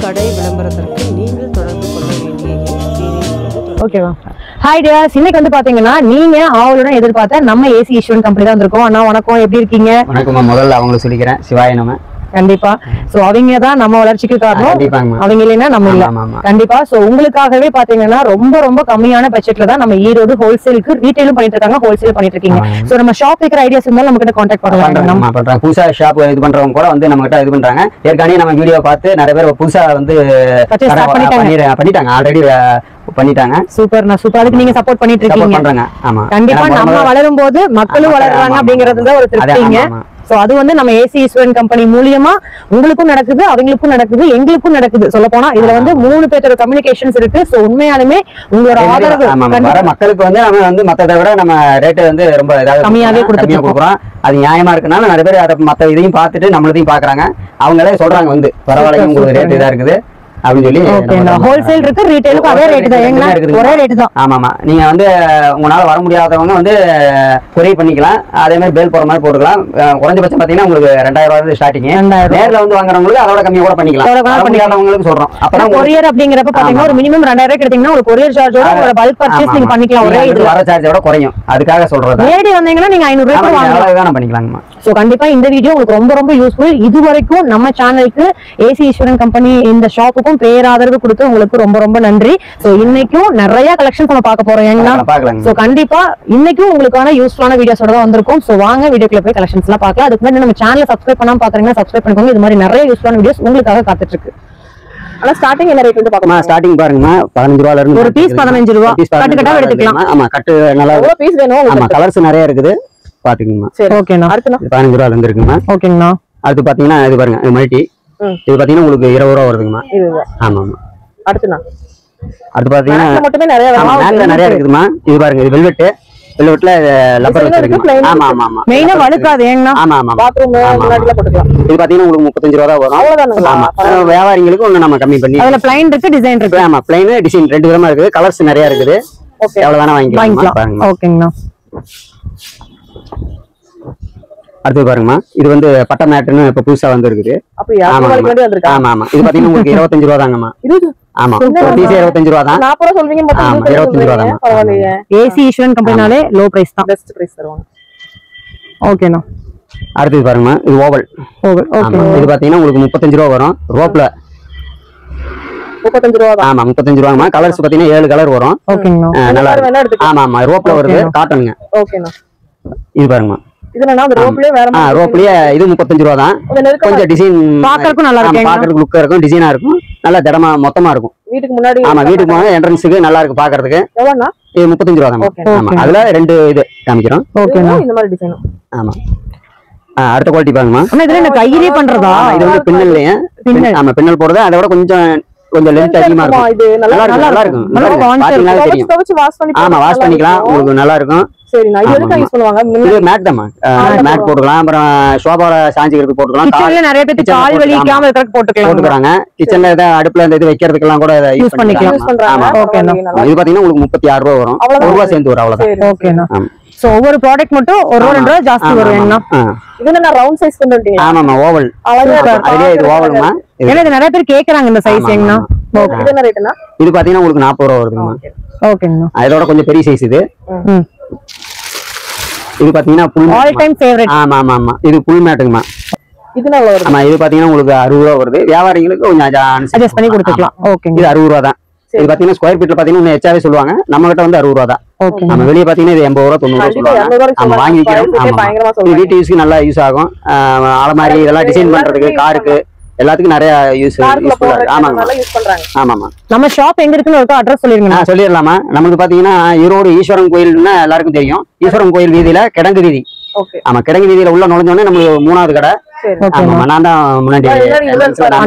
கடை விளம்பரத்திற்கு நீங்கள் தொடர்பு கொள்ள வேண்டிய ஓகேவா. ஹாய் டியர்ஸ், இன்னைக்கு வந்து பாத்தீங்கன்னா நீங்க ஆவலுடன் எதிர்பார்த்த நம்ம ஏசி ஈஸ்வரன் கம்பெனி தான் வந்திருக்கோம். அண்ணா வணக்கம், எப்படி இருக்கீங்க? வணக்கம். முதல்ல அவங்களுக்கு சொல்லிக்கிறேன், சிவாய நம்ம. கண்டிப்பா. சோ அவங்க தான் நம்ம வளர்ச்சிக்கு காரணம், அவங்க இல்லைன்னா நம்ம இல்ல. கண்டிப்பா. சோ உங்களுக்காகவே பாத்தீங்கன்னா ரொம்ப ரொம்ப கம்மியான பட்ஜெட்ல தான் நம்ம ஈரோடு ஹோல்சேலுக்கு ரீட்டைலும் பண்ணிட்டு இருக்காங்க, ஹோல்சேல் பண்ணிட்டு இருக்கீங்க. சோ நம்ம ஷாப் வைக்கிற ஐடியாஸ் இருந்தாலும் நம்ம கிட்ட கான்டாக்ட் பண்ணலாம். புதுசா ஷாப் இது பண்றவங்க கூட வந்து நம்ம கிட்ட இது பண்றாங்க. ஏற்கனவே நம்ம வீடியோ பார்த்து நிறைய பேர் புதுசா வந்து பண்ணிட்டாங்க, ஆல்ரெடி பண்ணிட்டாங்க. சூப்பர், நான் சூப்பர். அதுக்கு நீங்க சப்போர்ட் பண்ணிட்டு இருக்கீங்க. ஆமா, கண்டிப்பா நம்ம வளரும் போது மக்களும் வளர்றாங்க அப்படிங்கிறது தான் ஒரு திருப்திங்க. சோ அது வந்து நம்ம ஏசி ஈஸ்வரன் கம்பெனி மூலியமா உங்களுக்கும் நடக்குது, அவங்களுக்கும் நடக்குது, எங்களுக்கும் நடக்குது. சொல்ல போனா இதுல வந்து 3 பேரோட கம்யூனிகேஷன்ஸ் இருக்கு. சோ உண்மையாலுமே உங்களோட ஆதரவு மக்களுக்கு வந்து நம்ம வந்து மத்ததை விட நம்ம ரேட் வந்து ரொம்ப கம்மியாவே கொடுக்குறோம். அது நியாயமா இருக்குனால நிறைய பேர் அதை மத்த இதையும் பார்த்துட்டு நம்மளதையும் பாக்குறாங்க. அவங்களே சொல்றாங்க வந்து பரவாயில்ல, உங்களுக்கு ரேட் இதா இருக்குது அப்படின்னு சொல்லி. ஹோல்சேல் இருக்கு, ரீட்டைலுக்கு அதே ரேட் தான், ஒரே ரேட் தான். ஆமாமா, நீங்க வந்து உங்களால வர முடியாதவங்க வந்து கொரியர் பண்ணிக்கலாம். அதே மாதிரி பேல் போற மாதிரி போட்டுக்கலாம். குறைஞ்சபட்சம் பாத்தீங்கன்னா உங்களுக்கு 2000 ரூபாய் ஸ்டார்டிங். நேர்ல வந்து வாங்குறவங்களுக்கு அதோட கம்மியா கூட பண்ணிக்கலாம். சொல்றோம் அப்பதான் கொரியர் அப்படிங்கறப்ப பாத்தீங்கன்னா ஒரு மினிமம் 2000 ரூபாய் கிடைத்தீங்கன்னா ஒரு கொரியர் சார்ஜோட ஒரு பல்க் பர்ச்சேஸ் நீங்க பண்ணிக்கலாம். ஒரே இது வர சார்ஜோட குறையும். அதுக்காக சொல்றது. நேரடி வந்தீங்கன்னா நீங்க 500 ரூபாய் வாங்கலாம், பண்ணிக்கலாமா. சோ கண்டிப்பா இந்த வீடியோ உங்களுக்கு ரொம்ப ரொம்ப யூஸ்ஃபுல். இது வரைக்கும் நம்ம சேனலுக்கு ஏசி ஈஸ்வரன் கம்பெனி இந்த ஷாப்புக்கும் பேராதரவு கொடுத்து உங்களுக்கு ரொம்ப ரொம்ப நன்றி. சோ இன்னைக்கும் நிறைய கலெக்ஷன்ஸ் நம்ம பார்க்க போறோம். ஏன்னா சோ கண்டிப்பா இன்னைக்கும் உங்களுக்கான யூஸ்ஃபுல்லான வீடியோஸோட தான் வந்திருக்கும். சோ வாங்க வீடியோக்குள்ள போய் கலெக்ஷன்ஸ் எல்லாம் பார்க்கலாம். அதுக்கு முன்னாடி நம்ம சேனலை சப்ஸ்கிரைப் பண்ணாம பாக்குறீங்கன்னா சப்ஸ்கிரைப் பண்ணிக்கோங்க. இது மாதிரி நிறைய யூஸ்ஃபுல்லான வீடியோஸ் உங்களுக்காக காத்துட்டு இருக்கு. ஆனா ஸ்டார்டிங் என்ன ரேட் வந்து பார்க்கலாம். ஸ்டார்டிங் பாருங்கமா, 15 ரூபாயில இருந்து ஒரு பீஸ் 15 ரூபாய் கட்டு கட்டா எடுத்துக்கலாம். ஆமா, கட்டு நல்லா எவ்வளவு பீஸ் வேணும். ஆமா, கலர்ஸ் நிறைய இருக்குது பாத்துக்கீங்க. சரி, ஓகேண்ணா. அடுத்து 15 ரூபாயில இருந்து இருக்குமா. ஓகேங்கண்ணா. அடுத்து பாத்தீங்கன்னா இது பாருங்க, இது மல்டி. இது பாத்தீங்கன்னா உங்களுக்கு 20 ரூபாய் வருதுங்கம்மா. ஆமா ஆமா. அடுத்து பாத்தீங்கன்னா மட்டுமே நிறைய இருக்குதுமா. இது பாருங்க, இது வெல்வெட்ல லப்பர் வச்சிருக்கு. ஆமா ஆமா ஆமா, மெயினா வழுக்காது. ஏங்கண்ணா ஆமா ஆமா, பாத்ரூம் முன்னாடில போட்டுக்கலாம். இது பாத்தீங்கன்னா உங்களுக்கு 35 ரூபாய் தான் வரும். அவ்வளவுதான். ஆமா, வியாபாரிகளுக்கு ஒண்ணு நம்ம கம்மி பண்ணி. அதுல ப்ளைன் இருக்கு, டிசைன் இருக்கு. ஆமா, ப்ளைன் டிசைன் ரெண்டு விதமா இருக்குது. கலர்ஸ் நிறைய இருக்குது. ஓகே, எவ்வளவு வேணா வாங்கிக்கலாம் பாருங்க. ஓகேங்கண்ணா. அடுத்து பாருங்கம்மா, இது வந்து பட்டை மேட்னு இப்ப புதுசா வந்து இருக்குது. ஆமா ஆமா, இது பாத்தீங்கன்னா உங்களுக்கு 25 ரூபா தாங்கம்மா. ஆமா, பீஸ் 25 ரூபா தான். 40 ரூபா சொல்வீங்க, 25 ரூபா தான். பரவாயில்லையே. ஏசி ஈஸ்வரன் கம்பெனினாலே லோ பிரைஸ் தான், பெஸ்ட் பிரைஸ் தருவாங்க. ஓகேண்ணா. அடுத்து பாருங்கம்மா, இது ஓவல். ஓகே, இது பாத்தீங்கன்னா உங்களுக்கு 35 ரூபா வரும். ரோப்ல 35 ரூபா தான். ஆமா, 35 ரூபாங்கம்மா. கலர்ஸ் பாத்தீங்கன்னா 7 கலர் வரும். ஓகேங்கண்ணா. நல்லா இருக்கு. ஆமா ஆமா, ரோப்ல வருது, காட்டனுங்க. ஓகேண்ணா. இது பாருங்கம்மா, இதுனா அந்த ரோப்லயே வேற மாதிரி. ரோப்லயே இது 35 ரூபா தான். கொஞ்சம் டிசைன் பாக்கறதுக்கு நல்லா இருக்கு, பாக்கறதுக்கு லுக்கா இருக்கும், டிசைனா இருக்கும், நல்லா திடமா மொத்தமா இருக்கும். வீட்டுக்கு முன்னாடி ஆமா, வீட்டுக்கு முன்னாடி என்ட்ரன்ஸ்க்கு நல்லா இருக்கு பாக்குறதுக்கு. எவ்வளவுனா? இது 35 ரூபா தான். ஆமா, அதுல ரெண்டு இது காமிக்கிறோம். ஓகேண்ணா. இந்த மாதிரி டிசைன். ஆமா. அடுத்த குவாலிட்டி பாருங்கம்மா. அண்ணா இதுல என்ன கையிலே பண்றதா? இது வந்து பின்னல்லையே. ஆமா, பின்னல் போடுறது. அதோட கொஞ்சம் லென்த் அதிகமா இருக்கும். இது நல்லா இருக்கும். பாத்தீங்கன்னா தெரியும். ஆமா, வாஷ் பண்ணிக்கலாம், உங்களுக்கு நல்லா இருக்கும். சரி, நான் இது எதுக்கு யூஸ் பண்ணுவாங்க? இது மேட் தான். மேட் போட்டுக்கலாம், அப்புறம் சோபால சாஞ்சிக்கிறதுக்கு போட்டுக்கலாம். கிச்சன்ல நிறைய பேர் கால் வலிக்காம இருக்கறதுக்கு போட்டுக்கறாங்க. கிச்சன்ல ஏதாவது அடுப்புல இந்த இது வைக்கிறதுக்கு எல்லாம் கூட யூஸ் பண்ணிக்கலாம். ஓகேண்ணா. இது பாத்தீங்கன்னா உங்களுக்கு 36 ரூபாய் வரும். 1 ரூபாய் சேர்ந்து வரும், அவ்வளவுதான். ஓகேண்ணா. சோ ஒவ்வொரு ப்ராடக்ட் மட்டும் 1 ரூபாய் 2 ரூபாய் ஜாஸ்தி வரும். என்ன இது என்ன ரவுண்ட் சைஸ் கொண்டுட்டீங்க? ஆமாமா, ஓவல். அதுலயே இது ஓவல்மா. ஏன்னா இது நிறைய பேர் கேக்குறாங்க இந்த சைஸ். எங்கண்ணா இது என்ன ரேட்னா? இது பாத்தீங்கன்னா உங்களுக்கு 40 ரூபாய் வருதுமா. ஓகேண்ணா. அதோட கொஞ்சம் பெரிய சைஸ் இது. இது பாத்தீங்கன்னா புல் ஆல் டைம் ஃபேவரட். ஆமா ஆமா ஆமா, இது புல் மேட்டுங்கமா. இது நல்லா வருது. ஆமா, இது பாத்தீங்கன்னா உங்களுக்கு 60 ரூபாய் வருது. வியாபாரிகளுக்கு கொஞ்சம் அட்ஜஸ்ட் பண்ணி கொடுத்துக்கலாம். ஓகே, இது 60 ரூபாய் தான். இது பாத்தீங்கன்னா ஸ்கொயர் ஃபீட்ல பாத்தீங்கன்னா எச்சாவே சொல்லுவாங்க. நம்ம கிட்ட வந்து 60 ரூபாய் தான். நம்ம வெளியே பாத்தீங்கன்னா இது 80 ரூபாய் 90 ரூபாய் சொல்லுவாங்க. நம்ம வாங்கி விக்கிறோம். இது வீட்டு யூஸ்க்கு நல்லா யூஸ் ஆகும். அலமாரி இதெல்லாம் டிசைன் பண்றதுக்கு, காருக்கு எல்லாத்துக்கும் நிறைய யூஸ் யூஸ்ஃபுல்லா இருக்கு. ஆமாங்க, ஆமாமா. நம்ம ஷாப் எங்க இருக்குன்னு ஒரு அட்ரஸ் சொல்லிருங்க. சொல்லிடலாமா? நமக்கு பாத்தீங்கன்னா ஈரோடு ஈஸ்வரன் கோயில்னா எல்லாருக்கும் தெரியும். ஈஸ்வரன் கோயில் வீதியில கிடங்கு வீதி. ஆமா, கிடங்கு வீதியில உள்ள நுழைஞ்சோடனே நமக்கு 3வது கடை. நான் தான் முன்னாடி.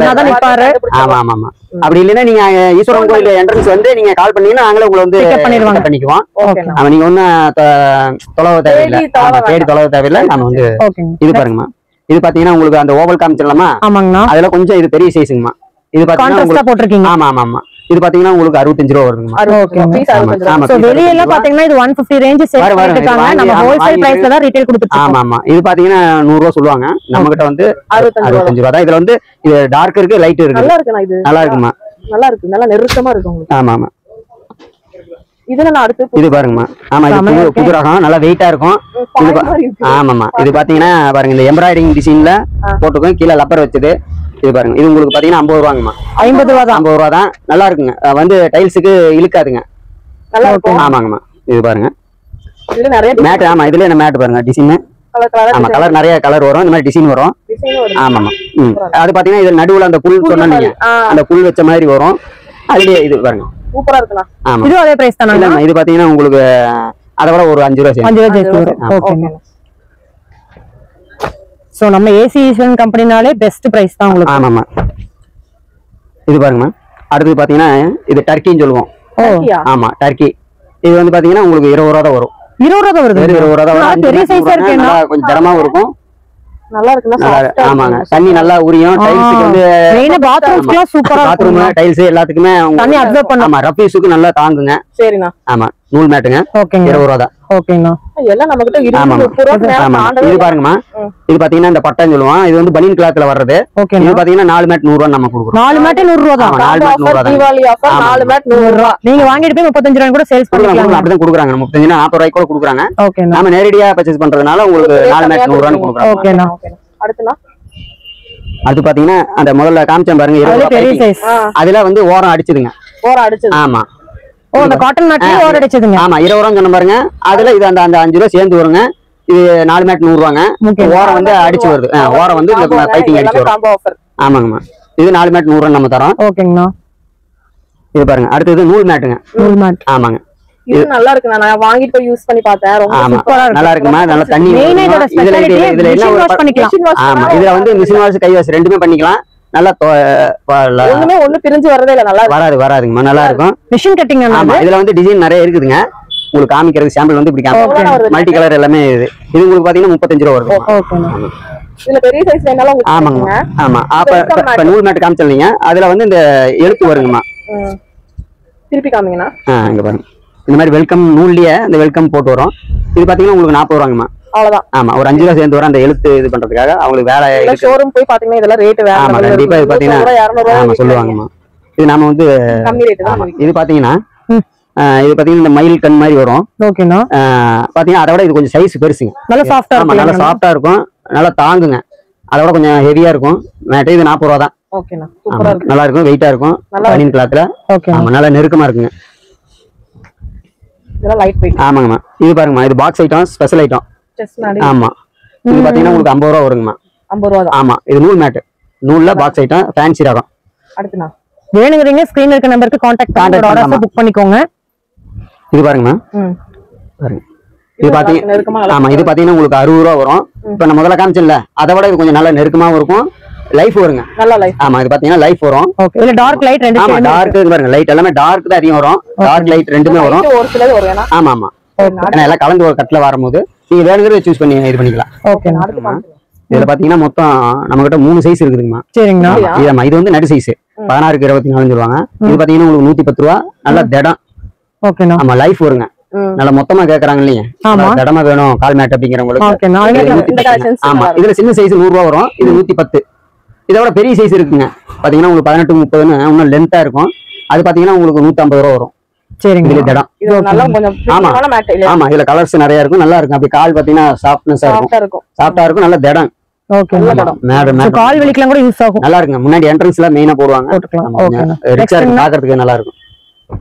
ஆமா ஆமா ஆமா. அப்படி இல்லைன்னா நீங்க ஈஸ்வரன் கோயில் என்ட்ரன்ஸ் வந்து நீங்க கால் பண்ணீங்கன்னா நாங்களே உங்களை வந்து பண்ணிக்குவோம். ஆமா, நீங்க ஒன்னும் தொலைவு தேவையில்லை. தேடி தொலைவு தேவையில்லை. நம்ம வந்து இது பாருங்கம்மா, இது பாத்தீங்கன்னா உங்களுக்கு அந்த ஓவல் காமிச்சிடலாமா? ஆமாங்கண்ணா. அதுல கொஞ்சம் இது பெரிய சைஸுங்கம்மா. இது பாத்தீங்கன்னா போட்டிருக்கீங்க. ஆமா ஆமா ஆமா, இது பாத்தீங்கன்னா உங்களுக்கு 65 ரூபா வருதுங்க. வெளிய எல்லாம் பாத்தீங்கன்னா இது 150 ரேஞ்ச் சேல் பண்ணிருக்காங்க. நம்ம ஹோல்சேல் பிரைஸ்ல தான் ரீட்டைல் கொடுத்துட்டு. ஆமா இது பாத்தீங்கன்னா 100 ரூபா சொல்லுவாங்க, நம்ம கிட்ட வந்து 65 ரூபா தான். இதுல வந்து இது டார்க் இருக்கு, லைட் இருக்கு. நல்லா இருக்குண்ணா, இது நல்லா இருக்குமா, நல்லா இருக்கு, நல்லா நெருக்கமா இருக்கு உங்களுக்கு. ஆமா இதுல நான் அடுத்து இது பாருங்கம்மா. ஆமா இது புது ரகம், நல்லா வெயிட்டா இருக்கும். ஆமாமா இது பாத்தீங்கன்னா பாருங்க, இந்த எம்ப்ராய்டிங் டிசைன்ல போட்டுக்கும், கீழே லப்பர் வச்சது. இது பாருங்க, இது உங்களுக்கு பாத்தீங்கன்னா 50 ரூபாங்கம்மா. 50 ரூபா தான். 50 ரூபா தான். நல்லா இருக்குங்க, வந்து டைல்ஸுக்கு இழுக்காதுங்க. நல்லா இருக்கும். ஆமாங்கம்மா இது பாருங்க, இதுல நிறைய மேட். ஆமா இதுல என்ன மேட் பாருங்க, டிசைன். ஆமா கலர் நிறைய கலர் வரும், இந்த மாதிரி டிசைன் வரும். ஆமாமா அது பாத்தீங்கன்னா இது நடுவுல அந்த புல் சொன்னீங்க, அந்த புல் வச்ச மாதிரி வரும். அதுலயே இது பாருங்க சூப்பரா இருக்குண்ணா. ஆமா இது அதே பிரைஸ் தானா? இல்ல இது பாத்தீங்கன்னா உங்களுக்கு அத விட ஒரு 5 ரூபா சேர்த்து. 5 ரூபா சேர்த்து. ஓகே. சோ நம்ம ஏசி ஈஸ்வரன் கம்பெனினாலே பெஸ்ட் பிரைஸ் தான் உங்களுக்கு. ஆமாமா இது பாருங்கம்மா. அடுத்து பாத்தீங்கன்னா இது டர்க்கின்னு சொல்லுவோம். ஆமா டர்க்கி. இது வந்து பாத்தீங்கன்னா உங்களுக்கு 20 ரூபா தான் வரும். 20 ரூபா தான் வருது. 20 ரூபா தான் வரும். பெரிய சைஸா இருக்குன்னா கொஞ்சம் தரமாவும் இருக்கும். நல்லா இருக்குண்ணா. ஆமாங்க தண்ணி நல்லா உரியும். டைல்ஸ்க்கு வந்து மெயினா பாத்ரூம்ஸ்க்குலாம் சூப்பரா பாத்ரூம் டைல்ஸ் எல்லாத்துக்குமே தண்ணி அப்சர்வ் பண்ணும். ஆமா ரஃபீஸுக்கு நல்லா தாங்குங்க. சரிண்ணா. ஆமா நூல் மேட்டுங்க. ஓகேங்க. 20 ரூபா தான். ஓகேண்ணா. எல்லாம் நம்ம கிட்ட 20 ரூபா. இது பாருங்கம்மா, இது பாத்தீங்கன்னா இந்த பட்டைன்னு சொல்லுவோம். இது வந்து பனியன் கிளாத்ல வர்றது. இது பாத்தீங்கன்னா 4 மேட் 100 ரூபா நம்ம கொடுக்குறோம். 4 மேட் 100 ரூபா தான். 4 மேட் 100 ரூபா தான். தீபாவளி ஆஃபர் 4 மேட் 100 ரூபா. நீங்க வாங்கிட்டு போய் 35 ரூபாய் கூட சேல்ஸ் பண்ணிக்கலாம். அப்படிதான் கொடுக்குறாங்க. 35 40 ரூபாய்க்கு கூட கொடுக்குறாங்க. ஓகேண்ணா. நாம நேரடியா பர்ச்சேஸ் பண்றதுனால உங்களுக்கு 4 மேட் 100 ரூபான்னு கொடுக்குறாங்க. ஓகேண்ணா. அடுத்துண்ணா அது பாத்தீங்கன்னா அந்த முதல்ல காமிச்சேன் பாருங்க, 20 ரூபாய் பெரிய சைஸ். அதுல வந்து ஓரம் அடிச்சதுங்க. ஓரம் அடிச்சது. ஆமா அந்த காட்டன் மேட்ல ஓரம் அடிச்சதுங்க. ஆமா 20 ரூபான்னு சொன்ன பாருங்க. அதுல இது அந்த 5 ரூபாய் சேர்ந்து வருங்க. இது 4 மேட் 100 ரூபாங்க. ஓரம் வந்து அடிச்சு வருது. ஓரம் வந்து பைப்பிங் அடிச்சு வரும். ஆமாங்கம்மா இது 4 மேட் 100 ரூபாய் நம்ம தரோம். ஓகேங்கண்ணா. இது பாருங்க, அடுத்தது நூல் மேட்டுங்க. நூல் மேட். ஆமாங்க இது நல்லா இருக்குண்ணா. நான் வாங்கிட்டு போய் யூஸ் பண்ணி பார்த்தேன். ரொம்ப சூப்பரா இருக்கு. நல்லா இருக்குமா, நல்லா தண்ணி. இதுல என்ன வாஷ் பண்ணிக்கலாம். ஆமா இதுல வந்து மிஷின் வாஷ், கை வாஷ் ரெண்டுமே பண்ணிக்கலாம். நல்லா ஒண்ணு பிரிஞ்சு வரதே இல்ல. நல்லா வராதுங்கம்மா, நல்லா இருக்கும். Machine cutting. ஆமா இதுல வந்து டிசைன் நிறைய இருக்குதுங்க. உங்களுக்கு காமிக்கிறது சாம்பிள் வந்து இப்படி காமிக்கும். மல்டி கலர் எல்லாமே இது உங்களுக்கு பாத்தீங்கன்னா 35 ரூபா வருது. ஓகேண்ணா. இதுல பெரிய சைஸ் வேணாலும் உங்களுக்கு ஆமாங்க. ஆமா அப்ப நூல் மேட் காமிச்சீங்க. அதுல வந்து இந்த எழுத்து வருங்கம்மா. திருப்பி காமிங்கண்ணா. இங்க பாருங்க, இந்த மாதிரி வெல்கம் நூல்லயே இந்த வெல்கம் போட்டு வரும். இது பாத்தீங்கன்னா உங்களுக்கு 40 ரூபாங்கம்மா. அவ்வளவுதான். ஆமா ஒரு 5 ரூபா சேர்ந்து வரும். அந்த எழுத்து இது பண்றதுக்காக அவங்களுக்கு வேலை. ஷோரூம் போய் பாத்தீங்கன்னா இதெல்லாம் ரேட் வேற. ஆமா கண்டிப்பா இது பாத்தீங்கன்னா ஆமா சொல்லுவாங்கம்மா. இது நாம வந்து கம்மி ரேட் தான். இது பாத்தீங்கன்னா இந்த மயில் கண் மாதிரி வரும். ஓகேண்ணா. பாத்தீங்கன்னா அதை விட இது கொஞ்சம் சைஸ் பெருசுங்க. நல்லா சாஃப்டா இருக்கும். நல்லா சாஃப்டா இருக்கும், நல்லா தாங்குங்க. அதை விட கொஞ்சம் ஹெவியா இருக்கும் மேட். இது 40 ரூபா தான். ஓகேண்ணா. சூப்பரா இருக்கு. நல்லா இருக்கும், வெயிட்டா இருக்கும். பனியன் கிளாத்ல. ஓகே. ஆமா நல்லா நெருக்கமா இருக்குங்க. இதெல்லாம் லைட் வெயிட். ஆமாங்கம்மா. இது பாருங்கம்மா, இது பாக்ஸ் ஐட்டம், ஸ்பெஷல் ஐட்டம். ஆமா இது பாத்தீங்கன்னா உங்களுக்கு 50 ரூபா வருங்கம்மா. 50 ரூபா தான். ஆமா இது நூல் மேட், நூல்ல பாக்ஸ் ஐட்டம், ஃபேன்சி ரகம். அடுத்துண்ணா வேணுங்கிறீங்க ஸ்கிரீன்ல இருக்க நம்பருக்கு கான்டாக்ட் பண்ணி ஆர்டர்ஸ் புக் பண்ணிக்கோங்க. இது பாருங்கம்மா. பாருங்க இது பாத்தீங்கன்னா ஆமா இது பாத்தீங்கன்னா உங்களுக்கு 60 ரூபா வரும். இப்ப நான் முதல்ல காமிச்சேன்ல, அதை விட இது கொஞ்சம் நல்லா நெருக்கமாவும் இருக்கும், லைஃப் வருங்க. நல்லா லைஃப். ஆமா இது பாத்தீங்கன்னா லைஃப் வரும். ஓகே. இல்ல டார்க் லைட் ரெண்டு. ஆமா டார்க் இது பாருங்க, லைட் எல்லாமே டார்க் தான் அதிகம் வரும். டார்க் லைட் ரெண்டுமே வரும். ஒரு சிலது வரும். ஏனா ஆமா ஆமா ஏன்னா எல்லாம் கலந்து ஒரு கட்ல வரும்போது நீங்க வேணுங்கிறத சூஸ் பண்ணி இது பண்ணிக்கலாம். ஓகே. இதுல பாத்தீங்கன்னா மொத்தம் நம்ம கிட்ட 3 சைஸ் இருக்குதுங்கம்மா. சரிங்கண்ணா. இது வந்து நடு சைஸ் 16க்கு 24 சொல்லுவாங்க. இது பாத்தீங்கன்னா உங்களுக்கு 110 ரூபா. நல்ல திடம். ஓகேண்ணா. ஆமா லைஃப் வருங்க. நல்லா மொத்தமா கேக்குறாங்க இல்லையா, திடமா வேணும் கால் மேட் அப்படிங்கிறவங்களுக்கு. ஆமா இதுல சின்ன சைஸ் 100 ரூபா வரும். இது 110. இதோட பெரிய சைஸ் இருக்குங்க. பாத்தீங்கன்னா உங்களுக்கு 18 30ன்னு இன்னும் லென்த்தா இருக்கும். அது பாத்தீங்கன்னா உங்களுக்கு 150 ரூபா வரும். சரிங்க. இதுல திடம். ஆமா ஆமா இதுல கலர்ஸ் நிறைய இருக்கும், நல்லா இருக்கும். அப்படி கால் பாத்தீங்கன்னா சாஃப்ட்னஸா இருக்கும், சாஃப்டா இருக்கும், நல்ல திடம். ஓகே. கால் வலிக்கலாம் கூட யூஸ் ஆகும். நல்லா இருக்குங்க. முன்னாடி என்ட்ரன்ஸ்ல மெயினா போடுவாங்க. ரிச்சா இருக்கு, பாக்குறதுக்கு நல்லா இருக்கும்.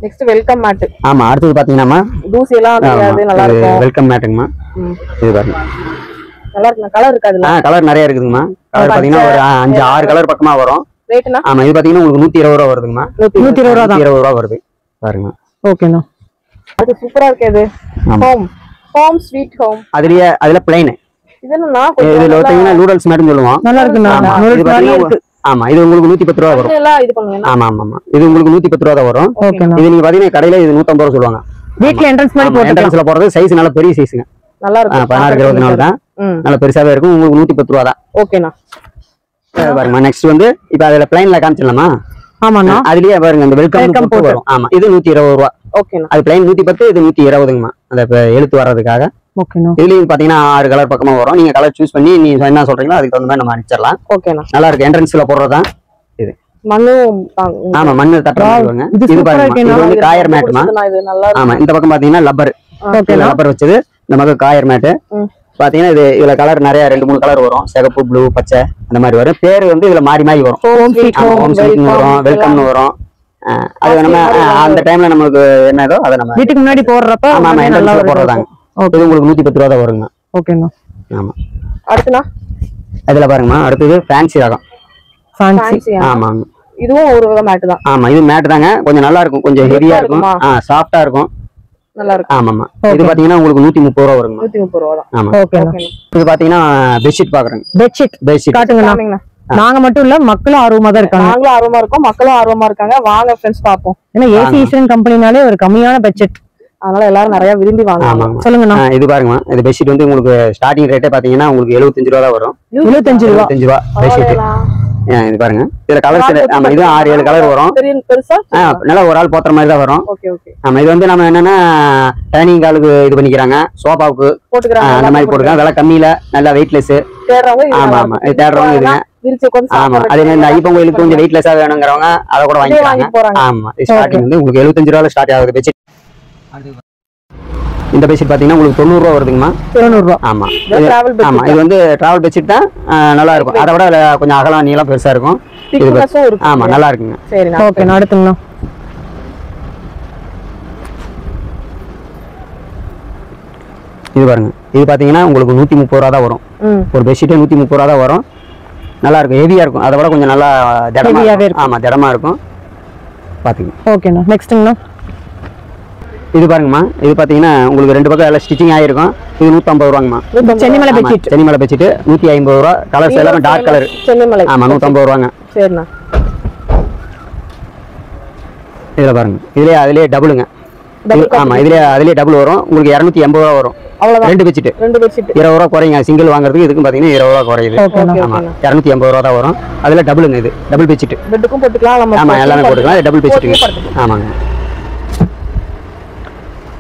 Next welcome mat. ஆமா அடுத்து பாத்தீங்கன்னா தூசி எல்லாம் தெரியாது, நல்லா இருக்கும். வெல்கம் மேட்டுங்கம்மா. இது பாருங்க நல்லா இருக்கு. கலர் இருக்கு அதுல. கலர் நிறைய இருக்குதுங்கம்மா. கலர் பாத்தீங்கன்னா ஒரு 5 6 கலர் பக்கமா வரும். ரேட்னா ஆமா இது பாத்தீங்கன்னா உங்களுக்கு 120 ரூபா வருதுங்கம்மா. 120 ரூபா தான். 120 ரூபா வருது பாருங்க. ஓகேண்ணா. அது சூப்பரா இருக்கு. இது ஹோம் ஸ்வீட் ஹோம். அதுல பிளைன். இது என்னன்னா இதுல பாத்தீங்கன்னா நூடல்ஸ் மேட்னு சொல்லுவோம். நல்லா இருக்குண்ணா. நூடல்ஸ் மாதிரி இருக்கு. ஆமா இது உங்களுக்கு 110 ரூபா வரும். எல்லாம் இது பண்ணுங்க. ஆமா ஆமா ஆமா இது உங்களுக்கு 110 ரூபா தான் வரும். இது நீங்க பாத்தீங்கன்னா கடையில இது 150 ரூபா சொல்லுவாங்க. வீட்ல என்ட்ரன்ஸ் மாதிரி போட்டு என்ட்ரன்ஸ்ல போறது சைஸ் நல்ல பெரிய சைஸ்ங்க. நல்லா இருக்கு. 16க்கு 24 தான். நல்ல பெருசாவே இருக்கும். உங்களுக்கு 110 ரூபா தான். ஓகேண்ணா. பாருங்க நெக்ஸ்ட் வந்து இப்ப அதுல பிளைன்ல காமிச்சிடலாமா. ஆமாண்ணா. அதுலயே பாருங்க இந்த வெல்கம் போட்டு வரும். ஆமா, இது 120 ரூபா. ஓகேண்ணா. அது பிளைன் 110, இது 120ங்கம்மா. அந்த எழுத்து வர்றதுக்காக. ஓகேண்ணா. இதுலயும் பாத்தீங்கன்னா 6 கலர் பக்கமா வரும். நீங்க கலர் சூஸ் பண்ணி நீங்க என்ன சொல்றீங்களோ அதுக்கு தகுந்த மாதிரி நம்ம அனுப்பிச்சிடலாம். ஓகேண்ணா. நல்லா இருக்கு. என்ட்ரன்ஸ்ல போடுறதுதான் இது. மண்ணும் ஆமா, மண்ணு தட்டுறாங்க. இது பாருங்க, இது வந்து காயர் மேட்டுமா. ஆமா, இந்த பக்கம் பாத்தீங்கன்னா லப்பர் வச்சது. இந்த பக்கம் காயர் மேட்டு பாத்தீங்கன்னா இது இதுல கலர் நிறைய 2-3 கலர் வரும். சிகப்பு, ப்ளூ, பச்சை அந்த மாதிரி வரும். பேரு வந்து இதுல மாறி மாறி வரும். ஹோம் ஸ்வீட்னு வரும், வெல்கம்னு வரும். அது நம்ம அந்த டைம்ல நமக்கு என்னதோ அதை நம்ம வீட்டுக்கு முன்னாடி போடுறப்ப ஆமா என்ட்ரன்ஸ்ல போடுறதாங்க. இது உங்களுக்கு 110 ரூபா தான் வருங்க. ஓகேண்ணா. ஆமா. அடுத்துனா அதுல பாருங்கம்மா, அடுத்தது ஃபேன்சி ரகம். ஃபேன்சி. ஆமாங்க. இதுவும் ஒரு வகை மேட் தான். ஆமா, இது மேட் தாங்க. கொஞ்சம் நல்லா இருக்கும், கொஞ்சம் ஹெவியா இருக்கும், சாஃப்டா இருக்கும். நல்லா இருக்கு. ஆமாமா. இது பாத்தீங்கன்னா உங்களுக்கு 130 ரூபா வருங்க. 130 ரூபா தான். ஆமா. ஓகேண்ணா. இது பாத்தீங்கன்னா பெட்ஷீட் பாக்குறேங்க. பெட்ஷீட் காட்டுங்கண்ணா. நாங்க மட்டும் இல்ல, மக்களும் ஆர்வமா தான் இருக்காங்க. நாங்களும் ஆர்வமா இருக்கோம், மக்களும் ஆர்வமா இருக்காங்க. வாங்க ஃப்ரெண்ட்ஸ் பாப்போம். ஏன்னா ஏசி ஈஸ்வரன் கம்பெனினாலே ஒரு கம்மியான பட்ஜெட், அதனால எல்லாரும் நிறைய விரும்பி வாங்குவாங்க. சொல்லுங்கண்ணா. இது பாருங்கம்மா, இது பெட்ஷீட் வந்து உங்களுக்கு ஸ்டார்டிங் ரேட்டே பாத்தீங்கன்னா உங்களுக்கு 75 ரூபா தான் வரும். 75 ரூபா பெட்ஷீட். இது பாருங்க, இதுல கலர்ஸ். ஆமா, இது 6-7 கலர் வரும். நல்லா ஒரு ஆள் போத்துற மாதிரி தான் வரும். ஆமா, இது வந்து நம்ம என்னன்னா டைனிங் ஹாலுக்கு இது பண்ணிக்கிறாங்க, சோஃபாவுக்கு அந்த மாதிரி போட்டுருக்காங்க. விலை கம்மியில நல்லா வெயிட்லெஸ். ஆமா ஆமா, தேடுறவங்க இதுங்க. ஆமா, அதே மாதிரி இந்த ஐயப்பன் கோயிலுக்கு கொஞ்சம் வெயிட்லெஸ்ஸா வேணுங்கிறவங்க அதை கூட வாங்கிக்கிறாங்க. ஆமா, ஸ்டார்டிங் வந்து உங்களுக்கு 75 ரூபால ஸ்டார்ட் ஆகுது பெட்ஷீட். இந்த பெட்ஷீட் பாத்தீங்கன்னா உங்களுக்கு 90 ரூபா வருதுங்கம்மா. 90 ரூபா. ஆமா ஆமா, இது வந்து டிராவல் பெட்ஷீட் தான். நல்லா இருக்கும். அதை விட கொஞ்சம் அகலம் நீளம் பெருசா இருக்கும். ஆமா, நல்லா இருக்குங்க. சரி, ஓகே. அடுத்துங்கண்ணா. இது பாருங்க, இது பாத்தீங்கன்னா உங்களுக்கு 130 ரூபா தான் வரும். ஒரு பெட்ஷீட்டே 130 ரூபா தான் வரும். நல்லா இருக்கும், ஹெவியா இருக்கும். அதை விட கொஞ்சம் நல்லா திடமா இருக்கும். ஆமா, திடமா இருக்கும். பாத்தீங்க. ஓகேண்ணா. நெக்ஸ்ட்ங்கண்ணா. இது பாருங்கம்மா, இது பாத்தீங்கன்னா உங்களுக்கு 2 பக்கம் எல்லாம் ஸ்டிச்சிங் ஆயிருக்கும். இது 150 ரூபாங்கம்மா. சென்னிமலை பெட்ஷீட். சென்னிமலை பெட்ஷீட் 150 ரூபா. கலர்ஸ் எல்லாமே டார்க் கலர். சென்னிமலை. ஆமா, 150 ரூபாங்க. சரிண்ணா. இதுல பாருங்க, அதுலயே டபுளுங்க. ஆமா, அதுலயே டபுள் வரும். உங்களுக்கு 280 ரூபா வரும். அவ்வளவுதான். 2 பெட்ஷீட் 20 ரூபா குறையுங்க. சிங்கிள் வாங்குறதுக்கு இதுக்கும் பாத்தீங்கன்னா 20 ரூபா குறையுது. ஆமா, 280 ரூபா தான் வரும். அதுல டபுளுங்க. இது டபுள் பெட்ஷீட். பெட்டுக்கும் போட்டுக்கலாம். ஆமா, எல்லாமே போட்டுக்கலாம். Double bedsheet. ஆமாங்க.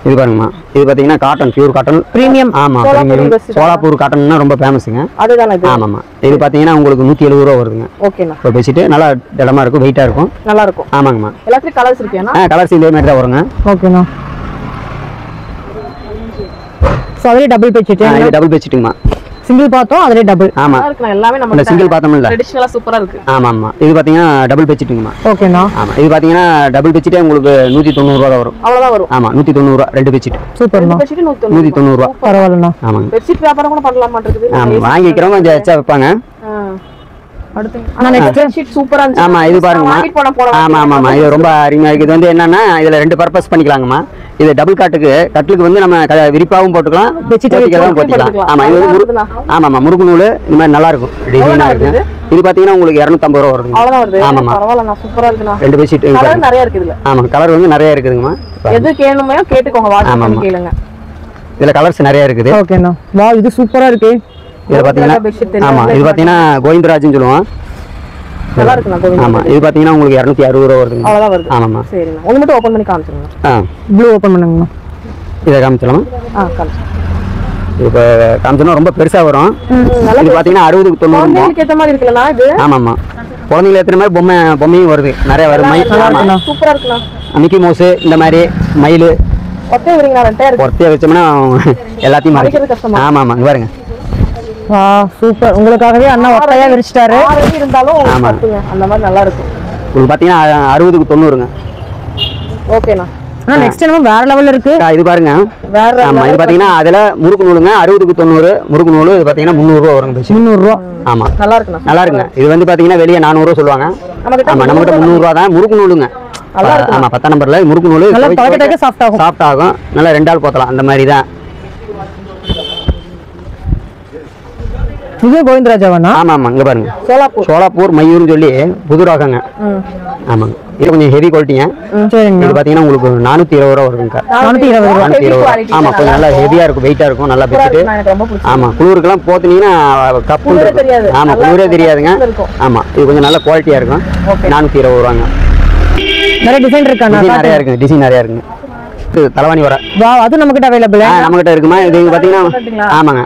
இது பாருங்கம்மா, இது பாத்தீங்கன்னா காட்டன், பியூர் காட்டன், பிரீமியம். ஆமா, பிரீமியம். சோலாப்பூர் காட்டன்னா ரொம்ப ஃபேமஸுங்க. அதுதானே இது. ஆமாமா, இது பாத்தீங்கன்னா உங்களுக்கு 170 ரூபா வருதுங்க. ஓகேண்ணா. இப்போ பெட்ஷீட் நல்லா திடமா இருக்கும், வெயிட்டா இருக்கும். நல்லா இருக்கும். ஆமாங்கம்மா. எல்லாத்துலயும் கலர்ஸ் இருக்கேனா? கலர்ஸ் இதே மாதிரி தான் வருங்க. ஓகேண்ணா. சோ அதுல டபுள் பெட்ஷீட். இது டபுள் பெட்ஷீட்டுங்கம்மா. சிங்கிள் பார்த்தோம், அதுல டபுள். ஆமா, எல்லாமே நம்ம சிங்கிள் பார்த்தோம்ல, ட்ரெடிஷனலா சூப்பரா இருக்கு. ஆமா ஆமா. இது பாத்தீங்கன்னா டபுள் பெட்ஷீட்டுங்கம்மா. ஓகேண்ணா. ஆமா, இது பாத்தீங்கன்னா டபுள் பெட்ஷீட்டே உங்களுக்கு 190 ரூபா தான் வரும். அவ்வளவுதான் வரும். ஆமா, 190 ரூபா 2 பெட்ஷீட். சூப்பர்ண்ணா. பெட்ஷீட் 190 ரூபா. பரவாயில்லண்ணா. ஆமாங்க. பெட்ஷீட் வியாபாரம் கூட பண்ணலாம் மாட்டேங்குது. ஆமா, வாங்கிக்கிறவங்க கொஞ்சம் எச்சா வைப்பாங்க. அடுத்து பெட்ஷீட் சூப்பரா இருந்துச்சு. ஆமா, இது பாருங்கம்மா. ஆமா ஆமா, இது ரொம்ப அருமையா இருக்கு. இது வந்து என்னன்னா இதுல 2 பர்பஸ் பண்ணிக்கலாங்கம்மா. இது டபுள் கட்டுலுக்கு வந்து நம்ம விரிப்பாவும் போட்டுக்கலாம், பெட்ஷீட்டும் போட்டுக்கலாம். ஆமா, இது வந்து ஆமாமா, முறுக்கு நூல் இந்த மாதிரி நல்லா இருக்கும், டிசைனா இருக்கு. இது பாத்தீங்கன்னா உங்களுக்கு 250 ரூபா வருது. அவ்வளவுதான் வருது. ஆமாமா, பரவாயில்லை, சூப்பரா இருக்குண்ணா. 2 பெட்ஷீட் கலர் நிறைய இருக்குது இதுல. ஆமா, கலர் வந்து நிறைய இருக்குதுங்கம்மா. எது கேணுமோ கேட்டுக்கோங்க, வாட்ஸ்அப் பண்ணி கேளுங்க. இதுல கலர்ஸ் நிறைய இருக்குது. ஓகேண்ணா. வா, இது சூப்பரா இருக்கு. இது பாத்தீங்கன்னா ஆமா, இது பாத்தீங்கன்னா கோவிந்தராஜ்னு சொல்லுவோம். நல்லா இருக்குண்ணா. ஆமா, இது பாத்தீங்கன்னா உங்களுக்கு 260 ரூபா வருது. அவ்வளவுதான் வருது. ஆமாமா. சரிண்ணா, ஒன்னு மட்டும் ஓபன் பண்ணி காமிச்சிருங்க. ப்ளூ ஓபன் பண்ணுங்கண்ணா. இத காமிச்சலாமா? காமிச்சு. இப்போ காமிச்சனா ரொம்ப பெருசா வரும். இது பாத்தீங்கன்னா 60 க்கு 90 உங்களுக்கு ஏத்த மாதிரி இருக்குலனா இது? ஆமாமா, குழந்தைகளுக்கு ஏத்த மாதிரி பொம்மையும் வருது, நிறைய வருது. சூப்பரா இருக்குண்ணா. மிக்கி மவுஸ் இந்த மாதிரி மயில் ஒத்தே வரீங்களா? ஒத்தைய வச்சோம்னா எல்லாத்தையும் மறைக்கிறது கஷ்டமா? ஆமா ஆமா, இங்க பாருங்க. வா, சூப்பர். உங்களுக்காகவே அண்ணா ஒத்தையா விரிச்சிட்டாரு. இருந்தாலும் அந்த மாதிரி நல்லா இருக்கும். உங்களுக்கு பாத்தீங்கன்னா 60 க்கு 90ங்க. ஓகேண்ணா. நெக்ஸ்ட் நம்ம வேற லெவல்ல இருக்கு. இது பாருங்க. ஆமா, இது பாத்தீங்கன்னா அதுல முறுக்கு நூலுங்க. 60 க்கு 90 முறுக்கு நூல். இது பாத்தீங்கன்னா 300 ரூபா வருங்க. 300 ரூபா. ஆமா, நல்லா இருக்குண்ணா. நல்லா இருக்குங்க. இது வந்து பாத்தீங்கன்னா வெளியே 400 ரூபா சொல்லுவாங்க. ஆமா, நம்ம கிட்ட 300 ரூபா தான் முறுக்கு நூலுங்க. ஆமா, 10 நம்பர்ல முறுக்கு நூல். நல்லா பழக்கட்டக்க சாஃப்ட் ஆகும். நல்லா 2 ஆள் போத்தலாம், அந்த மாதிரி தான். இது கோவிந்தராஜாவா? ஆமா ஆமா, இங்க பாருங்க. சோலாப்பூர் மயூர்னு சொல்லி புது ரகங்க. ஆமாங்க, இது கொஞ்சம் ஹெவி குவாலிட்டிங்க. சரிங்க. இது பாத்தீங்கன்னா உங்களுக்கு 420 ரூபா வருதுங்க. 420 ரூபா. ஆமா, கொஞ்சம் நல்லா ஹெவியா இருக்கும், வெயிட்டா இருக்கும், நல்லா பெட்ஷீட். ஆமா, குளிருக்குலாம் போத்துனீங்கன்னா கப்பு. ஆமா, குளிரே தெரியாதுங்க. ஆமா, இது கொஞ்சம் நல்ல குவாலிட்டியா இருக்கும். 420 ரூபாங்க. நிறைய டிசைன் இருக்கா? நிறைய இருக்கு, டிசைன் நிறைய இருக்குங்க. இது தலைவாணி வர. வாவ், அது நம்ம கிட்ட அவைலபிள். நம்ம கிட்ட இருக்குமா? இது பாத்தீங்கன்னா ஆமாங்க.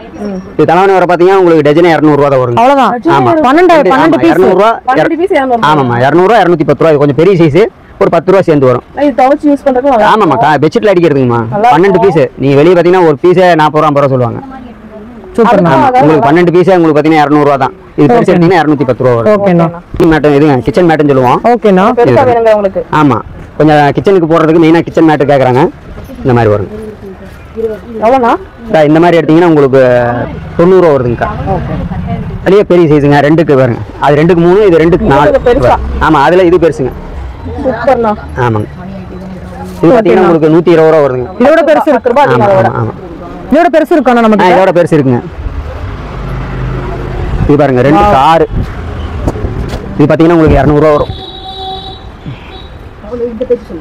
இது தலைவாணி வர பாத்தீங்கன்னா உங்களுக்கு டஜனே 200 ரூபா தான் வரும். அவ்வளவுதான். ஆமா 12 பீஸ் 200 ரூபா. ஆமாமா 200 ரூபா 210 ரூபா. கொஞ்சம் பெரிய சைஸ் ஒரு 10 ரூபா சேர்ந்து வரும். இது துவைச்சு யூஸ் பண்றதுக்கு ஆமாமா பெட்ஷீட்ல அடிக்கிறதுக்குமா. 12 பீஸ். நீங்க வெளிய பாத்தீங்கன்னா ஒரு பீஸே 40 ரூபா 50 ரூபா சொல்லுவாங்க. சூப்பர். உங்களுக்கு 12 பீஸே உங்களுக்கு பாத்தீங்கன்னா 200 ரூபா தான். இது பெருசு எடுத்தீங்கன்னா 210 ரூபா வரும். ஓகேண்ணா. மேட் இதுங்க கிச்சன் மேட்னு சொல்லுவோம். ஓகேண்ணா. பெருசா வேணுங்க உங்களுக்கு. ஆமா கொஞ்சம் கிச்சனுக்கு போடுறதுக்கு மெயினா கிச்சன் மேட் கேக்குறாங்க. இந்த மாதிரி வரும். எவ்வளோண்ணா? இந்த மாதிரி எடுத்தீங்கன்னா உங்களுக்கு 90 ரூபா வருதுங்கக்கா. அதுலயே பெரிய சைஸுங்க. 2க்கு பாருங்க. அது 2க்கு 3, இது 2க்கு 4. ஆமா அதுல இது பெருசுங்க. சூப்பர்ண்ணா. ஆமாங்க. இது பாத்தீங்கன்னா உங்களுக்கு 120 ரூபா வருதுங்க. இதோட பெருசு இருக்குறப்ப ஆமா ஆமா. இதோட பெருசு இருக்கானே நமக்கு. இதோட பெருசு இருக்குங்க. இது பாருங்க 2க்கு 6. இது பாத்தீங்கன்னா உங்களுக்கு 200 ரூபா வரும்.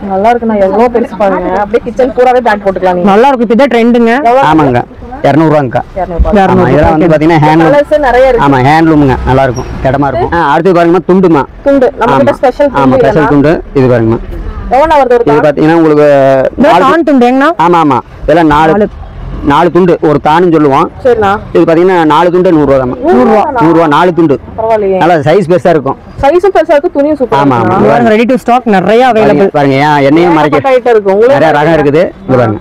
நல்லா இருக்குண்ணா. எவ்வளவு பெருசு பாருங்க. அப்படியே கிச்சன் பூராவே பேக் போட்டுக்கலாம் நீங்க. நல்லா இருக்கு. இத ட்ரெண்டுங்க. ஆமாங்க 200 ரூபாங்கக்கா. ஆமா இதெல்லாம் வந்து பாத்தீங்கன்னா ஹேண்ட்லூம். நிறைய இருக்கு. ஆமா ஹேண்ட்லூம்ங்க. நல்லா இருக்கும். இடமா இருக்கும். அடுத்து பாருங்க துண்டுமா. துண்டு நம்ம கிட்ட ஸ்பெஷல் துண்டு. ஆமா ஸ்பெஷல் துண்டு. இது பாருங்க. எவ்வளவு வருது ஒரு? இது பாத்தீங்கன்னா உங்களுக்கு 4 துண்டுங்கண்ணா. ஆமா ஆமா இதெல்லாம் 4 துண்டு ஒரு தான்னு சொல்லுவோம். சரிண்ணா. இது பாத்தீங்கன்னா 4 துண்டு 100 ரூபா தான். 100 ரூபா 4 துண்டு. பரவாயில்லையே. நல்லா சைஸ் பெருசா இருக்கும். சைஸும் பெருசா இருக்கு, துணியும் சூப்பரா ஆமா இருக்கு. ஆமா பாருங்க ரெடி டு ஸ்டாக் நிறைய அவைலபிள். பாருங்க எண்ணெயும் மறைக்க இருக்கு. உங்களுக்கு நிறைய ரகம் இருக்குது. இது பாருங்க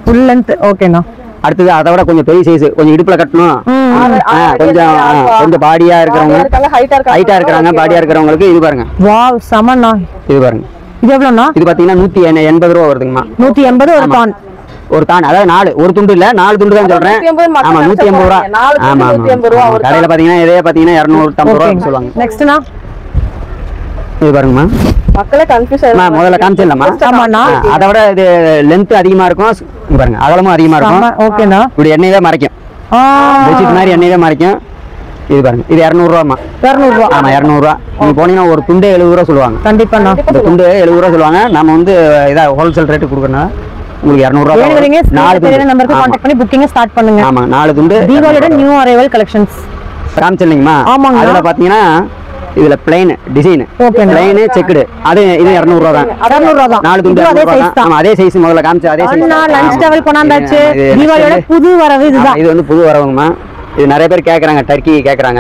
ஃபுல் லெந்த். ஓகேண்ணா. அடுத்தது அதை விட கொஞ்சம் பெரிய சைஸ். கொஞ்சம் இடுப்புல கட்டணும். கொஞ்சம் பாடியா இருக்கிறவங்க, ஹைட்டா இருக்கிறாங்க, பாடியா இருக்கிறவங்களுக்கு இது பாருங்க. வாவ் சமண்ணா. இது பாருங்க. இது எவ்வளவுண்ணா? இது பாத்தீங்கன்னா 180 ரூபா வருதுங்கம்மா. 180 ஒரு தான். ஒரு தான். அதாவது 4 ஒரு துண்டு இல்ல 4 துண்டு தான் சொல்றேன். ஆமா 180 ரூபா. ஆமா ஆமா கடையில பாத்தீங்கன்னா இதே பாத்தீங்கன்னா 250 ரூபா சொல்லுவாங்க. நெக்ஸ்ட்னா இது பாருங்கம்மா. மக்களே கன்ஃபியூஸ் ஆயிடுறாங்க. முதல்ல காமிச்சிடலாமா? ஆமாண்ணா. அதை விட இது லென்த் அதிகமா இருக்கும். இங்க பாருங்க அகலமும் அதிகமா இருக்கும். ஓகேண்ணா. இப்படி எண்ணெயவே மறைக்கும். பெட்ஷீட் மாதிரி எண்ணெயவே மறைக்கும். இது பாருங்க இது 200 ரூபாமா. 200 ரூபா. ஆமா 200 ரூபா. நீங்க போனீங்கன்னா ஒரு துண்டே 70 ரூபா சொல்லுவாங்க. கண்டிப்பாண்ணா. இந்த துண்டு 70 ரூபா சொல்லுவாங்க. நம்ம வந்து இதா ஹோல்சேல் ரேட்டு கொடுக்கறனால உங்களுக்கு 200 ரூபா. வேணும்ங்கறீங்க 4 பேர் நம்பருக்கு கான்டாக்ட் பண்ணி புக்கிங் ஸ்டார்ட் பண்ணுங்க. ஆமா 4 துண்டு. தீபாவளியோட நியூ அரைவல் கலெக்ஷன்ஸ் காமிச்சிருந்தீங்கமா? அதுல பாத்தீங்கன்னா இதுல பிளைன் டிசைன், பிளைன் செக்குடு, அது இது 200 ரூபா தான். 200 ரூபா தான். 4 துண்டு அதே சைஸ் தான். ஆமா அதே சைஸ் முதல்ல காமிச்ச அதே சைஸ். அண்ணா லஞ்ச் டவல் கொண்டாந்தாச்சு. தீபாவளியோட புது வரவு இதுதான். இது வந்து புது வரவுங்கமா. இது நிறைய பேர் கேக்குறாங்க. டர்க்கி கேக்குறாங்க.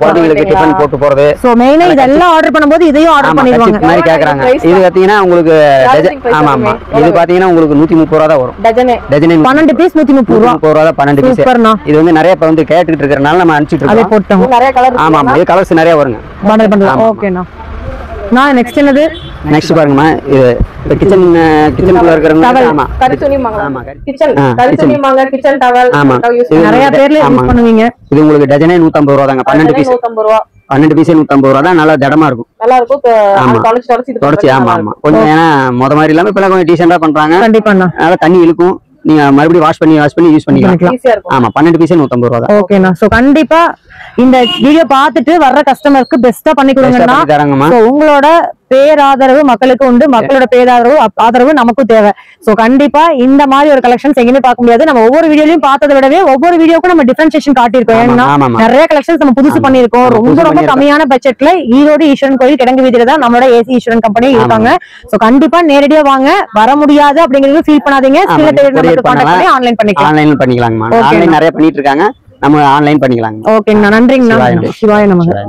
குழந்தைகளுக்கு டிபன் போட்டு போறது. சோ மெயினா இதெல்லாம் ஆர்டர் பண்ணும்போது இதையும் ஆர்டர் பண்ணிடுவாங்க. மாதிரி கேக்குறாங்க. இது பாத்தீங்கன்னா உங்களுக்கு ஆமா ஆமா இது பாத்தீங்கன்னா உங்களுக்கு 130 ரூபா தான் வரும். டஜனே 12 பீஸ் 130 ரூபா. 130 ரூபா தான் 12 பீஸ். இது வந்து நிறைய இப்ப வந்து கேட்டுட்டு இருக்கறனால நம்ம அனுப்பிச்சிட்டு இருக்கோம். அதே போட்டோம். நிறைய கலர். ஆமா ஆமா இது கலர்ஸ் நிறைய வருங்க. பண்டல் பண்ணலாம். ஓகேண்ணா. நான் நெக்ஸ்ட் என்னது? நெக்ஸ்ட் பாருங்கம்மா. இது கிச்சனுக்குள்ள இருக்கறவங்க. ஆமா கரித்துணி மாங்க. ஆமா கிச்சன் கரித்துணி மாங்க கிச்சன் டவல். ஆமா நிறைய பேர்ல யூஸ் பண்ணுவீங்க. இது உங்களுக்கு டஜனே 150 ரூபா தாங்க. 12 பீஸ் 150 ரூபா. 12 பீஸ் 150 ரூபா தான். நல்லா திடமா இருக்கும். நல்லா இருக்கும். தொடச்சி ஆமா ஆமா கொஞ்சம் ஏன்னா முத மாதிரி இல்லாம இப்ப கொஞ்சம் டீசெண்டா பண்றாங்க. கண்டிப்பாண்ணா. அதனால தண்ணி இழுக்கும். நீங்க மறுபடியும் வாஷ் பண்ணி யூஸ் பண்ணிக்கலாம். ஆமா 12 பீஸ் 150 ரூபா தான். ஓகேண்ணா. சோ கண்டிப்பா இந்த வீடியோ பார்த்துட்டு வர்ற கஸ்டமருக்கு பெஸ்டா பண்ணி கொடுங்கன்னா உங்களோட பேராதரவு மக்களுக்கு உண்டு. மக்களோட பேராதரவு நமக்கும் தேவை. சோ கண்டிப்பா இந்த மாதிரி ஒரு கலெக்ஷன்ஸ் எங்கேயுமே பார்க்க முடியாது. நம்ம ஒவ்வொரு வீடியோலயும் பார்த்ததை விடவே ஒவ்வொரு வீடியோக்கும் நம்ம டிஃபரன்சியேஷன் காட்டியிருக்கோம். ஏன்னா நிறைய கலெக்ஷன்ஸ் நம்ம புதுசு பண்ணிருக்கோம். ரொம்ப கம்மியான பட்ஜெட்ல ஈரோடு ஈஸ்வரன் கோயில் கிடங்கு வீதியில தான் நம்மளோட ஏசி ஈஸ்வரன் கம்பெனி இருக்காங்க. சோ கண்டிப்பா நேரடியா வாங்க. வர ஆன்லைன் பண்ணிக்கலாம். ஆன்லைன் நிறைய பண்ணிட்டு இருக்காங்க. நம்ம ஆன்லைன் பண்ணிக்கலாம். ஓகேங்கண்ணா. நன்றிங்கண்ணா. சிவாய நமக.